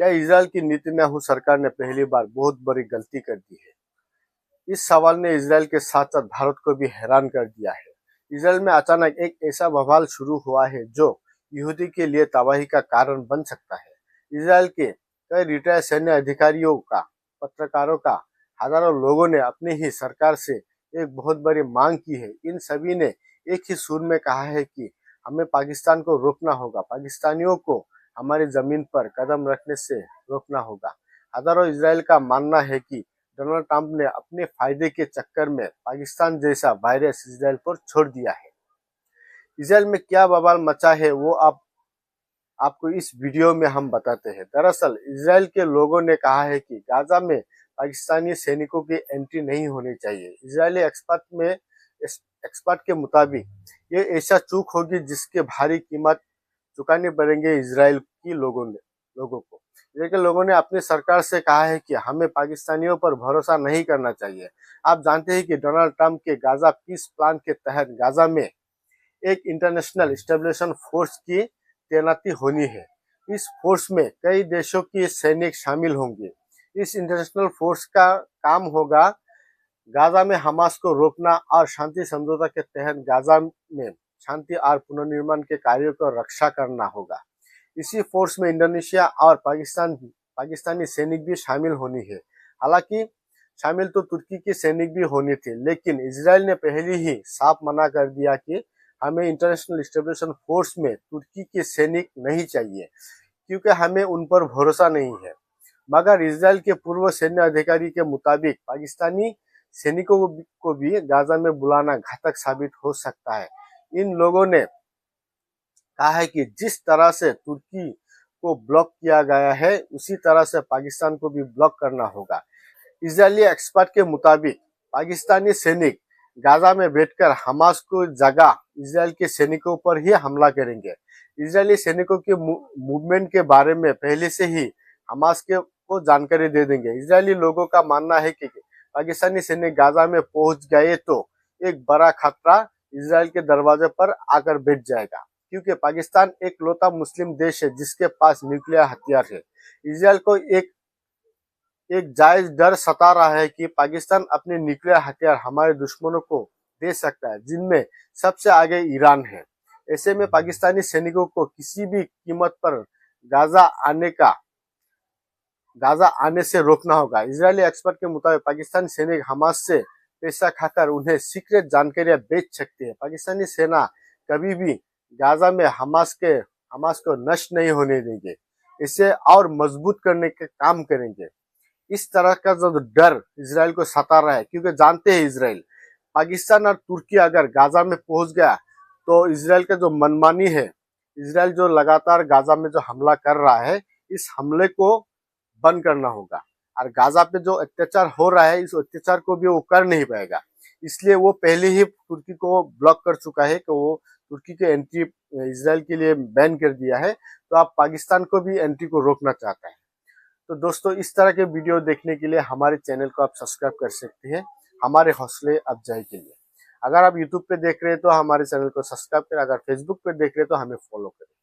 क्या इजराइल की नेतन्याहू सरकार ने पहली बार बहुत बड़ी गलती कर दी है? इस सवाल ने इजराइल के साथ साथ भारत को भी हैरान कर दिया है। इजराइल में अचानक एक ऐसा बवाल शुरू हुआ है जो यहूदी के लिए तबाही का कारण बन सकता है। इजराइल के कई रिटायर्ड सैन्य अधिकारियों का, पत्रकारों का, हजारों लोगों ने अपनी ही सरकार से एक बहुत बड़ी मांग की है। इन सभी ने एक ही सुर में कहा है कि हमें पाकिस्तान को रोकना होगा, पाकिस्तानियों को हमारी जमीन पर कदम रखने से रोकना होगा। हजारों इजराइल का मानना है कि डोनाल्ड ट्रंप ने अपने फायदे के चक्कर में पाकिस्तान जैसा वायरस इजराइल पर छोड़ दिया है। इजराइल में क्या बवाल मचा है वो आपको इस वीडियो में हम बताते हैं। दरअसल इजराइल के लोगों ने कहा है कि गाजा में पाकिस्तानी सैनिकों की एंट्री नहीं होनी चाहिए। इजरायली एक्सपर्ट के मुताबिक ये ऐसा चूक होगी जिसके भारी कीमत चुकानी पड़ेंगे इजराइल लोगों को। इजराइल के लोगों ने अपनी सरकार से कहा है कि हमें पाकिस्तानियों पर भरोसा नहीं करना चाहिए। आप जानते हैं कि डोनाल्ड ट्रंप के गाजा पीस प्लान के तहत गाजा में एक इंटरनेशनल स्टेबलिशन फोर्स की तैनाती होनी है। इस फोर्स में कई देशों के सैनिक शामिल होंगे। इस इंटरनेशनल फोर्स का काम होगा गाजा में हमास को रोकना और शांति समझौता के तहत गाजा में शांति और पुनर्निर्माण के कार्यों को रक्षा करना होगा। इसी फोर्स में इंडोनेशिया और पाकिस्तानी सैनिक भी शामिल होनी है। हालांकि शामिल तो तुर्की के सैनिक भी होने थे, लेकिन इजराइल ने पहले ही साफ मना कर दिया कि हमें इंटरनेशनल स्टेबलिशन फोर्स में तुर्की के सैनिक नहीं चाहिए, क्योंकि हमें उन पर भरोसा नहीं है। मगर इजराइल के पूर्व सैन्य अधिकारी के मुताबिक पाकिस्तानी सैनिकों को भी गाजा में बुलाना घातक साबित हो सकता है। इन लोगों ने कहा है कि जिस तरह से तुर्की को ब्लॉक किया गया है, उसी तरह से पाकिस्तान को भी ब्लॉक करना होगा। इजरायली एक्सपर्ट के मुताबिक पाकिस्तानी सैनिक गाजा में बैठकर हमास को जगह इजराइल के सैनिकों पर ही हमला करेंगे। इजरायली सैनिकों के मूवमेंट के बारे में पहले से ही हमास को जानकारी दे देंगे। इजरायली लोगों का मानना है कि पाकिस्तानी सैनिक गाजा में पहुंच गए तो एक बड़ा खतरा इजराइल के दरवाजे पर आकर बैठ जाएगा, क्योंकि पाकिस्तान एक लौता मुस्लिम देश है जिसके पास न्यूक्लियर हथियार है। इजराइल को एक जायज डर सता रहा है कि पाकिस्तान अपने न्यूक्लियर हथियार हमारे दुश्मनों को दे सकता है, जिनमें सबसे आगे ईरान है। ऐसे में पाकिस्तानी सैनिकों को किसी भी कीमत पर गाजा आने से रोकना होगा। इजरायली एक्सपर्ट के मुताबिक पाकिस्तानी सैनिक हमास से पैसा खाकर उन्हें सीक्रेट जानकारियां बेच सकते हैं। पाकिस्तानी सेना कभी भी गाजा में हमास को नष्ट नहीं होने देंगे, इसे और मजबूत करने के काम करेंगे। इस तरह का जो डर इजराइल को सता रहा है, क्योंकि जानते हैं इजराइल, पाकिस्तान और तुर्की अगर गाजा में पहुंच गया तो इजराइल का जो मनमानी है, इजराइल जो लगातार गाजा में जो हमला कर रहा है, इस हमले को बंद करना होगा। और गाजा पे जो अत्याचार हो रहा है, इस अत्याचार को भी वो कर नहीं पाएगा। इसलिए वो पहले ही तुर्की को ब्लॉक कर चुका है कि वो तुर्की के एंट्री इजराइल के लिए बैन कर दिया है। तो आप पाकिस्तान को भी एंट्री को रोकना चाहता है। तो दोस्तों, इस तरह के वीडियो देखने के लिए हमारे चैनल को आप सब्सक्राइब कर सकते हैं, हमारे हौसले अफजाई के लिए। अगर आप यूट्यूब पे देख रहे हैं तो हमारे चैनल को सब्सक्राइब करें, अगर फेसबुक पे देख रहे हैं तो हमें फॉलो करें।